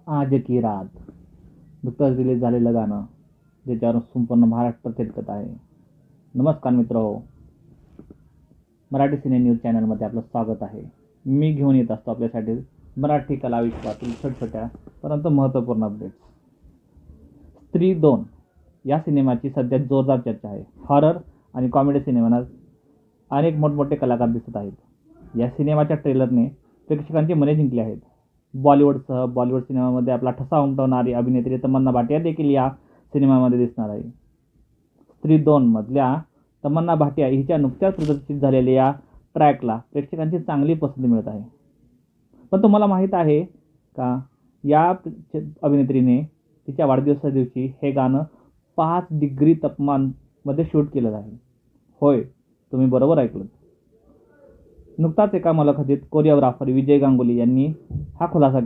आज की रात नुकतंच रिलीज झालेलं गाणं ज्याच्यावर संपूर्ण महाराष्ट्र थिरकत आहे. नमस्कार मित्रहो, मराठी सिने न्यूज चॅनलमध्ये आपलं स्वागत आहे. मी घेऊन येत असतो आपल्यासाठी मराठी कला विश्वातील छोट्या परंतु महत्त्वपूर्ण अपडेट्स. स्त्री 2 या सिनेमाची सध्या जोरदार चर्चा आहे. हॉरर आणि कॉमेडी सिनेमात अनेक मोठमोठे कलाकार दिसत आहेत. या सिनेमाच्या ट्रेलरने प्रेक्षकांची मने जिंकली आहेत. बॉलिवूडसह बॉलिवूड सिनेमामध्ये आपला ठसा उमटवणारी अभिनेत्री तमन्ना भाटिया देखील या सिनेमामध्ये दिसणार आहे. स्त्री 2 मधल्या तमन्ना भाटिया हिच्या नुकत्याच प्रदर्शित झालेल्या या ट्रॅकला प्रेक्षकांची चांगली पसंती मिळत आहे. पण तुम्हाला माहीत आहे का, या अभिनेत्रीने तिच्या वाढदिवसाच्या दिवशी हे गाणं 5 डिग्री तापमानामध्ये शूट केलं आहे. होय, तुम्ही बरोबर ऐकलं. नुकताच एका मुलाखतीत कोरिओग्राफर विजय गांगुली यांनी हा खुलासा